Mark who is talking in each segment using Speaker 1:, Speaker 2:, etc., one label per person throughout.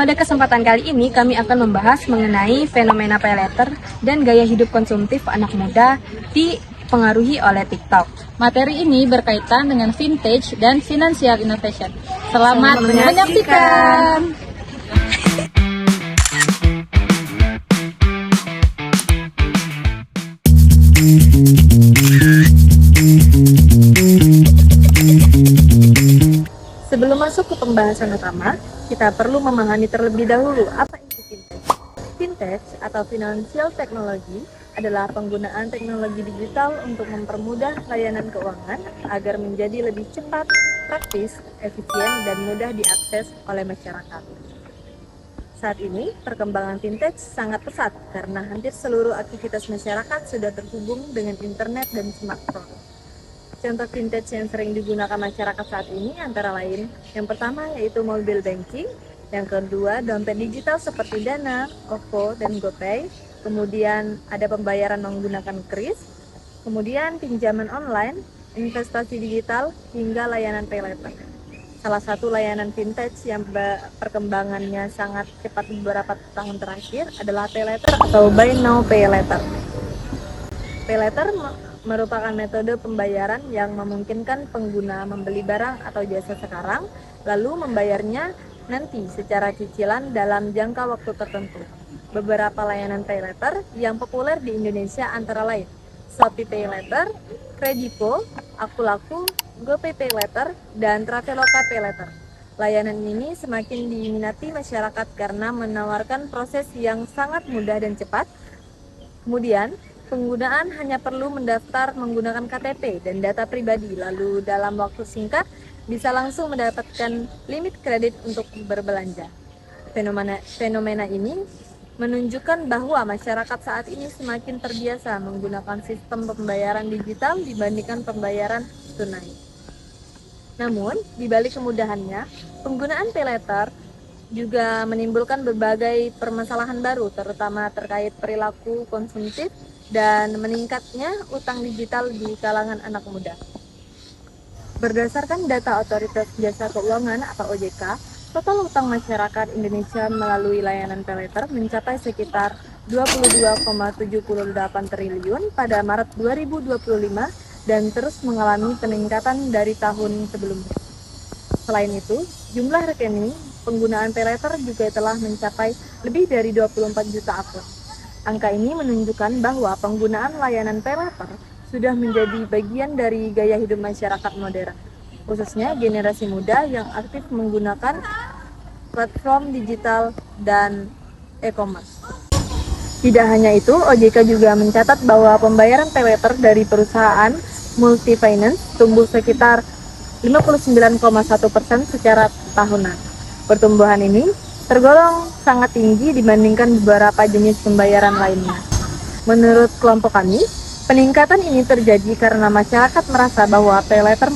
Speaker 1: Pada kesempatan kali ini kami akan membahas mengenai fenomena pay later dan gaya hidup konsumtif anak muda dipengaruhi oleh TikTok.
Speaker 2: Materi ini berkaitan dengan vintage dan financial innovation. Selamat menyaksikan.
Speaker 1: Sebelum masuk ke pembahasan utama, kita perlu memahami terlebih dahulu apa itu vintage. Vintage atau financial technology adalah penggunaan teknologi digital untuk mempermudah layanan keuangan agar menjadi lebih cepat, praktis, efisien, dan mudah diakses oleh masyarakat. Saat ini, perkembangan vintage sangat pesat karena hampir seluruh aktivitas masyarakat sudah terhubung dengan internet dan smartphone. Contoh vintage yang sering digunakan masyarakat saat ini antara lain, yang pertama yaitu mobile banking, yang kedua dompet digital seperti Dana, OVO, dan GoPay, kemudian ada pembayaran menggunakan kris, kemudian pinjaman online, investasi digital, hingga layanan pay later. Salah satu layanan vintage yang perkembangannya sangat cepat beberapa tahun terakhir adalah pay later atau buy now pay later. Pay later merupakan metode pembayaran yang memungkinkan pengguna membeli barang atau jasa sekarang, lalu membayarnya nanti secara cicilan dalam jangka waktu tertentu. Beberapa layanan pay later yang populer di Indonesia antara lain Shopee Pay Later, Kredivo, Akulaku, GoPay Pay Later, dan Traveloka Pay Later. Layanan ini semakin diminati masyarakat karena menawarkan proses yang sangat mudah dan cepat. Kemudian, penggunaan hanya perlu mendaftar menggunakan KTP dan data pribadi, lalu dalam waktu singkat bisa langsung mendapatkan limit kredit untuk berbelanja. Fenomena ini menunjukkan bahwa masyarakat saat ini semakin terbiasa menggunakan sistem pembayaran digital dibandingkan pembayaran tunai. Namun, di balik kemudahannya, penggunaan pay later juga menimbulkan berbagai permasalahan baru, terutama terkait perilaku konsumtif dan meningkatnya utang digital di kalangan anak muda. Berdasarkan data Otoritas Jasa Keuangan atau OJK, total utang masyarakat Indonesia melalui layanan pay later mencapai sekitar 22,78 triliun pada Maret 2025 dan terus mengalami peningkatan dari tahun sebelumnya. Selain itu, jumlah rekening penggunaan pay later juga telah mencapai lebih dari 24 juta akun. Angka ini menunjukkan bahwa penggunaan layanan pay later sudah menjadi bagian dari gaya hidup masyarakat modern, khususnya generasi muda yang aktif menggunakan platform digital dan e-commerce. Tidak hanya itu, OJK juga mencatat bahwa pembayaran pay later dari perusahaan multi-finance tumbuh sekitar 59,1% secara tahunan. Pertumbuhan ini tergolong sangat tinggi dibandingkan beberapa jenis pembayaran lainnya. Menurut kelompok kami, peningkatan ini terjadi karena masyarakat merasa bahwa pay later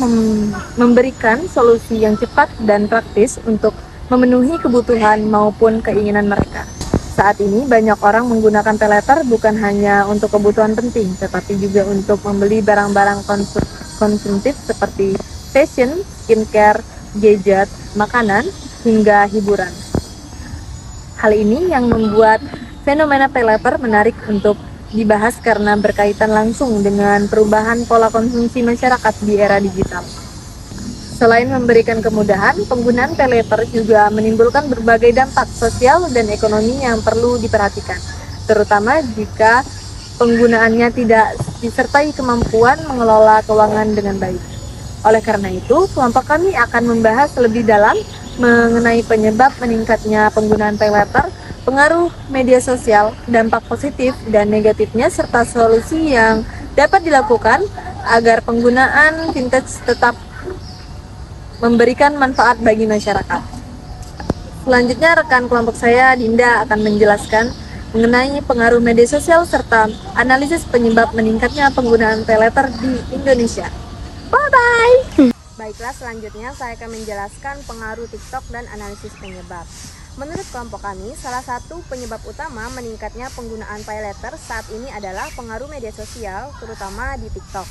Speaker 1: memberikan solusi yang cepat dan praktis untuk memenuhi kebutuhan maupun keinginan mereka. Saat ini banyak orang menggunakan pay later bukan hanya untuk kebutuhan penting, tetapi juga untuk membeli barang-barang konsumtif seperti fashion, skincare, gadget, makanan, hingga hiburan. Hal ini yang membuat fenomena pay later menarik untuk dibahas karena berkaitan langsung dengan perubahan pola konsumsi masyarakat di era digital. Selain memberikan kemudahan, penggunaan pay later juga menimbulkan berbagai dampak sosial dan ekonomi yang perlu diperhatikan, terutama jika penggunaannya tidak disertai kemampuan mengelola keuangan dengan baik. Oleh karena itu, kelompok kami akan membahas lebih dalam mengenai penyebab meningkatnya penggunaan pay later, pengaruh media sosial, dampak positif dan negatifnya, serta solusi yang dapat dilakukan agar penggunaan vintage tetap memberikan manfaat bagi masyarakat. Selanjutnya, rekan kelompok saya, Dinda, akan menjelaskan mengenai pengaruh media sosial serta analisis penyebab meningkatnya penggunaan pay later di Indonesia. Bye-bye! Baiklah, selanjutnya saya akan menjelaskan pengaruh TikTok dan analisis penyebab. Menurut kelompok kami, salah satu penyebab utama meningkatnya penggunaan pay later saat ini adalah pengaruh media sosial, terutama di TikTok.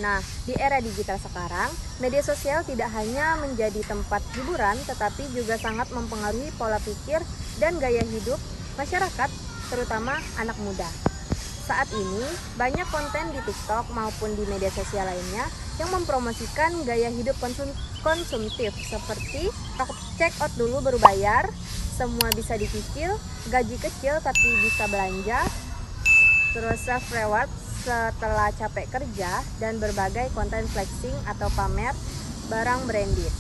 Speaker 1: Nah, di era digital sekarang, media sosial tidak hanya menjadi tempat hiburan, tetapi juga sangat mempengaruhi pola pikir dan gaya hidup masyarakat, terutama anak muda. Saat ini, banyak konten di TikTok maupun di media sosial lainnya yang mempromosikan gaya hidup konsumtif seperti check out dulu baru bayar, semua bisa dicicil, gaji kecil tapi bisa belanja, terus self reward setelah capek kerja, dan berbagai konten flexing atau pamer barang branded.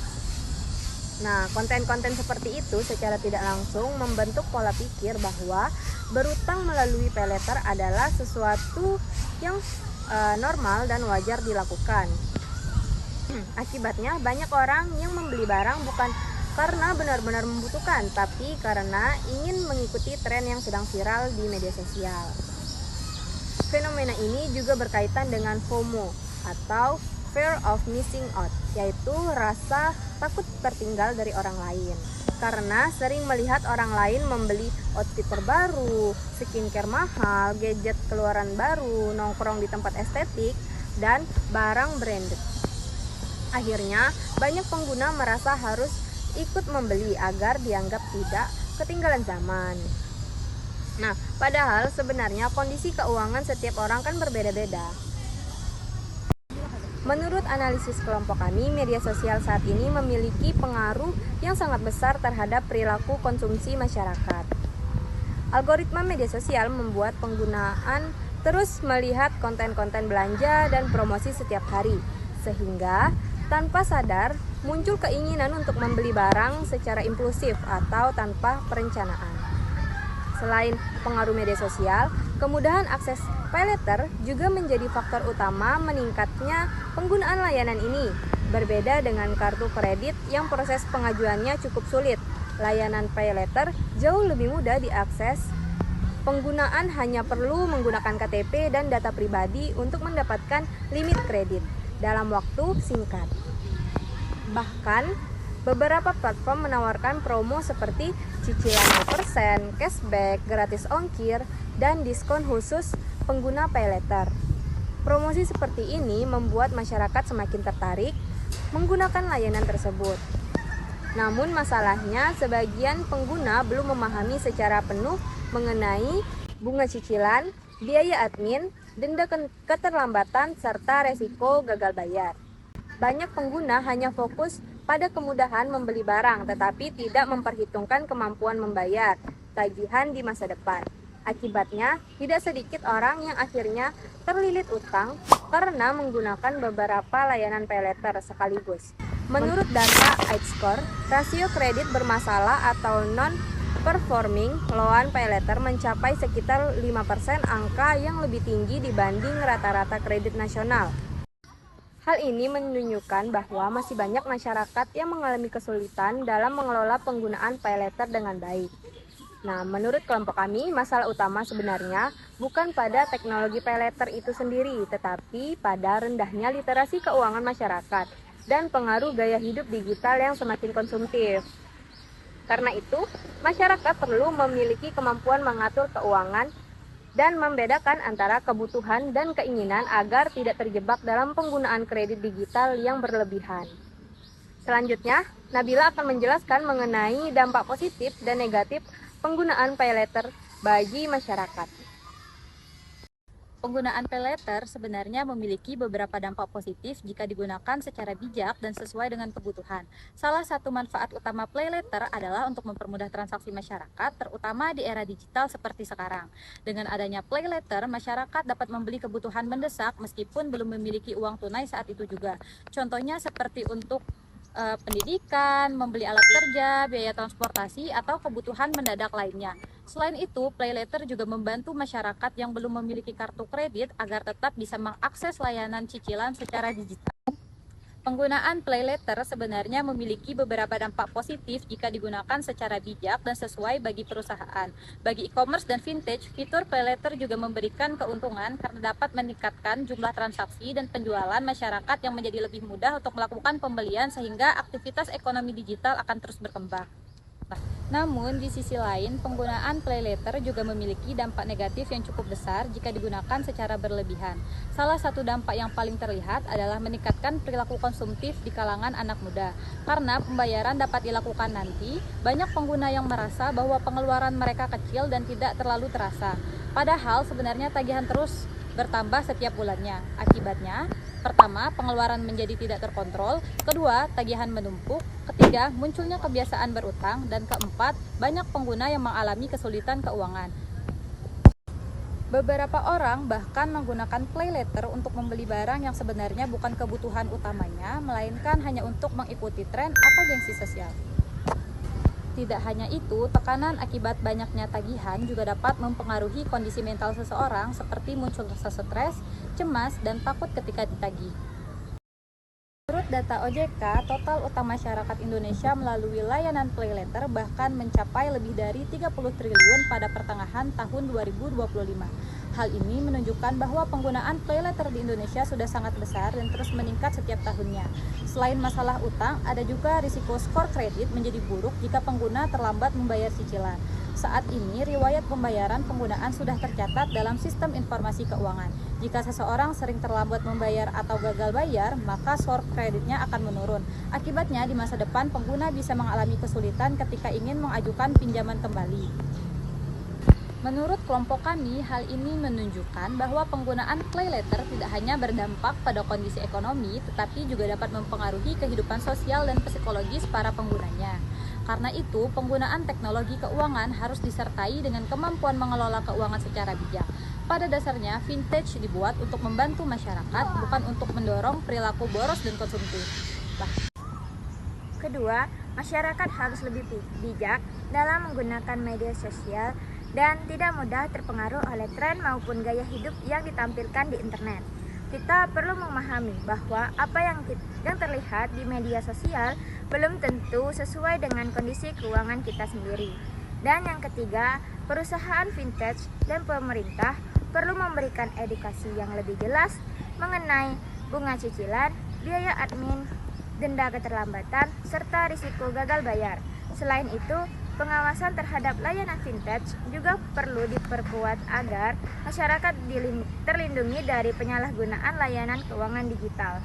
Speaker 1: Nah, konten-konten seperti itu secara tidak langsung membentuk pola pikir bahwa berutang melalui paylater adalah sesuatu yang normal dan wajar dilakukan. Akibatnya, banyak orang yang membeli barang bukan karena benar-benar membutuhkan, tapi karena ingin mengikuti tren yang sedang viral di media sosial. Fenomena ini juga berkaitan dengan FOMO atau Fear of Missing Out, yaitu rasa takut tertinggal dari orang lain. Karena sering melihat orang lain membeli outfit terbaru, skincare mahal, gadget keluaran baru, nongkrong di tempat estetik, dan barang branded. Akhirnya, banyak pengguna merasa harus ikut membeli agar dianggap tidak ketinggalan zaman. Nah, padahal sebenarnya kondisi keuangan setiap orang kan berbeda-beda. Menurut analisis kelompok kami, media sosial saat ini memiliki pengaruh yang sangat besar terhadap perilaku konsumsi masyarakat. Algoritma media sosial membuat penggunaan terus melihat konten-konten belanja dan promosi setiap hari, sehingga tanpa sadar muncul keinginan untuk membeli barang secara impulsif atau tanpa perencanaan. Selain pengaruh media sosial, kemudahan akses paylater juga menjadi faktor utama meningkatnya penggunaan layanan ini. Berbeda dengan kartu kredit yang proses pengajuannya cukup sulit, layanan paylater jauh lebih mudah diakses. Penggunaan hanya perlu menggunakan KTP dan data pribadi untuk mendapatkan limit kredit dalam waktu singkat. Bahkan, beberapa platform menawarkan promo seperti cicilan 0%, cashback, gratis ongkir, dan diskon khusus pengguna paylater. Promosi seperti ini membuat masyarakat semakin tertarik menggunakan layanan tersebut. Namun masalahnya, sebagian pengguna belum memahami secara penuh mengenai bunga cicilan, biaya admin, denda keterlambatan, serta resiko gagal bayar. Banyak pengguna hanya fokus pada kemudahan membeli barang, tetapi tidak memperhitungkan kemampuan membayar tagihan di masa depan. Akibatnya, tidak sedikit orang yang akhirnya terlilit utang karena menggunakan beberapa layanan paylater sekaligus. Menurut data iScore, rasio kredit bermasalah atau non-performing loan paylater mencapai sekitar 5%, angka yang lebih tinggi dibanding rata-rata kredit nasional. Hal ini menunjukkan bahwa masih banyak masyarakat yang mengalami kesulitan dalam mengelola penggunaan paylater dengan baik. Nah, menurut kelompok kami, masalah utama sebenarnya bukan pada teknologi paylater itu sendiri, tetapi pada rendahnya literasi keuangan masyarakat dan pengaruh gaya hidup digital yang semakin konsumtif. Karena itu, masyarakat perlu memiliki kemampuan mengatur keuangan dan membedakan antara kebutuhan dan keinginan agar tidak terjebak dalam penggunaan kredit digital yang berlebihan. Selanjutnya, Nabila akan menjelaskan mengenai dampak positif dan negatif penggunaan paylater bagi masyarakat.
Speaker 2: Penggunaan paylater sebenarnya memiliki beberapa dampak positif jika digunakan secara bijak dan sesuai dengan kebutuhan. Salah satu manfaat utama paylater adalah untuk mempermudah transaksi masyarakat, terutama di era digital seperti sekarang. Dengan adanya paylater, masyarakat dapat membeli kebutuhan mendesak meskipun belum memiliki uang tunai saat itu juga. Contohnya seperti untuk pendidikan, membeli alat kerja, biaya transportasi, atau kebutuhan mendadak lainnya. Selain itu, paylater juga membantu masyarakat yang belum memiliki kartu kredit agar tetap bisa mengakses layanan cicilan secara digital. Penggunaan paylater sebenarnya memiliki beberapa dampak positif jika digunakan secara bijak dan sesuai bagi perusahaan. Bagi e-commerce dan vintage, fitur paylater juga memberikan keuntungan karena dapat meningkatkan jumlah transaksi dan penjualan masyarakat yang menjadi lebih mudah untuk melakukan pembelian sehingga aktivitas ekonomi digital akan terus berkembang. Namun, di sisi lain, penggunaan paylater juga memiliki dampak negatif yang cukup besar jika digunakan secara berlebihan. Salah satu dampak yang paling terlihat adalah meningkatkan perilaku konsumtif di kalangan anak muda. Karena pembayaran dapat dilakukan nanti, banyak pengguna yang merasa bahwa pengeluaran mereka kecil dan tidak terlalu terasa. Padahal sebenarnya tagihan terus bertambah setiap bulannya. Akibatnya, pertama, pengeluaran menjadi tidak terkontrol, kedua, tagihan menumpuk, ketiga, munculnya kebiasaan berutang, dan keempat, banyak pengguna yang mengalami kesulitan keuangan. Beberapa orang bahkan menggunakan paylater untuk membeli barang yang sebenarnya bukan kebutuhan utamanya, melainkan hanya untuk mengikuti tren atau gengsi sosial. Tidak hanya itu, tekanan akibat banyaknya tagihan juga dapat mempengaruhi kondisi mental seseorang seperti muncul rasa stres, cemas, dan takut ketika ditagih. Menurut data OJK, total utang masyarakat Indonesia melalui layanan paylater bahkan mencapai lebih dari 30 triliun pada pertengahan tahun 2025. Hal ini menunjukkan bahwa penggunaan paylater di Indonesia sudah sangat besar dan terus meningkat setiap tahunnya. Selain masalah utang, ada juga risiko skor kredit menjadi buruk jika pengguna terlambat membayar cicilan. Saat ini, riwayat pembayaran penggunaan sudah tercatat dalam sistem informasi keuangan. Jika seseorang sering terlambat membayar atau gagal bayar, maka skor kreditnya akan menurun. Akibatnya, di masa depan pengguna bisa mengalami kesulitan ketika ingin mengajukan pinjaman kembali. Menurut kelompok kami, hal ini menunjukkan bahwa penggunaan paylater tidak hanya berdampak pada kondisi ekonomi, tetapi juga dapat mempengaruhi kehidupan sosial dan psikologis para penggunanya. Karena itu, penggunaan teknologi keuangan harus disertai dengan kemampuan mengelola keuangan secara bijak. Pada dasarnya, vintage dibuat untuk membantu masyarakat, bukan untuk mendorong perilaku boros dan konsumtif.
Speaker 3: Kedua, masyarakat harus lebih bijak dalam menggunakan media sosial dan tidak mudah terpengaruh oleh tren maupun gaya hidup yang ditampilkan di internet. Kita perlu memahami bahwa apa yang terlihat di media sosial belum tentu sesuai dengan kondisi keuangan kita sendiri. Dan yang ketiga, perusahaan vintage dan pemerintah perlu memberikan edukasi yang lebih jelas mengenai bunga cicilan, biaya admin, denda keterlambatan, serta risiko gagal bayar. Selain itu, pengawasan terhadap layanan vintage juga perlu diperkuat agar masyarakat terlindungi dari penyalahgunaan layanan keuangan digital.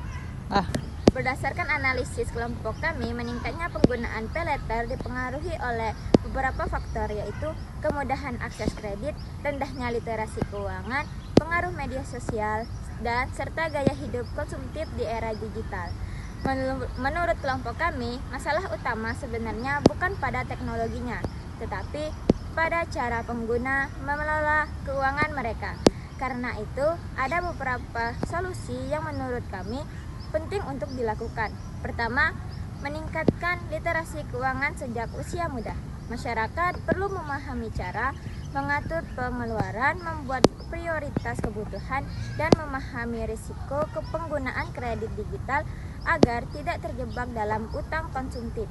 Speaker 3: Berdasarkan analisis kelompok kami, meningkatnya penggunaan paylater dipengaruhi oleh beberapa faktor, yaitu kemudahan akses kredit, rendahnya literasi keuangan, pengaruh media sosial, dan serta gaya hidup konsumtif di era digital. Menurut kelompok kami, masalah utama sebenarnya bukan pada teknologinya, tetapi pada cara pengguna mengelola keuangan mereka. Karena itu, ada beberapa solusi yang menurut kami penting untuk dilakukan. Pertama, meningkatkan literasi keuangan sejak usia muda. Masyarakat perlu memahami cara mengatur pengeluaran, membuat prioritas kebutuhan, dan memahami risiko penggunaan kredit digital agar tidak terjebak dalam utang konsumtif.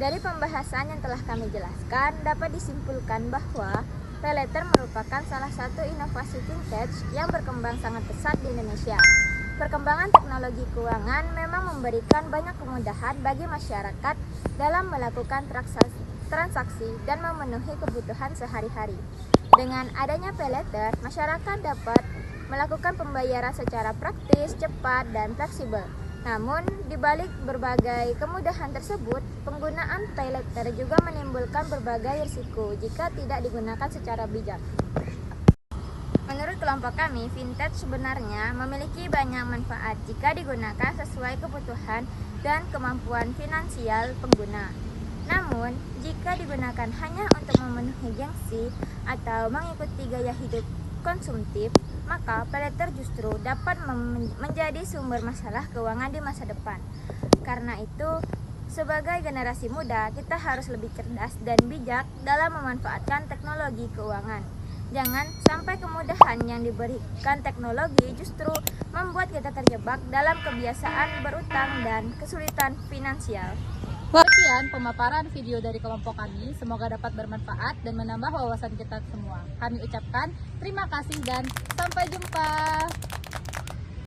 Speaker 3: Dari pembahasan yang telah kami jelaskan, dapat disimpulkan bahwa paylater merupakan salah satu inovasi vintage yang berkembang sangat pesat di Indonesia. Perkembangan teknologi keuangan memang memberikan banyak kemudahan bagi masyarakat dalam melakukan transaksi dan memenuhi kebutuhan sehari-hari. Dengan adanya paylater, masyarakat dapat melakukan pembayaran secara praktis, cepat, dan fleksibel. Namun, di balik berbagai kemudahan tersebut, penggunaan paylater juga menimbulkan berbagai risiko jika tidak digunakan secara bijak. Menurut kelompok kami, vintage sebenarnya memiliki banyak manfaat jika digunakan sesuai kebutuhan dan kemampuan finansial pengguna. Namun, jika digunakan hanya untuk memenuhi gengsi atau mengikuti gaya hidup konsumtif, maka paylater justru dapat menjadi sumber masalah keuangan di masa depan. Karena itu, sebagai generasi muda, kita harus lebih cerdas dan bijak dalam memanfaatkan teknologi keuangan. Jangan sampai kemudahan yang diberikan teknologi justru membuat kita terjebak dalam kebiasaan berutang dan kesulitan finansial.
Speaker 2: Sekian pemaparan video dari kelompok kami, semoga dapat bermanfaat dan menambah wawasan kita semua. Kami ucapkan terima kasih dan sampai jumpa.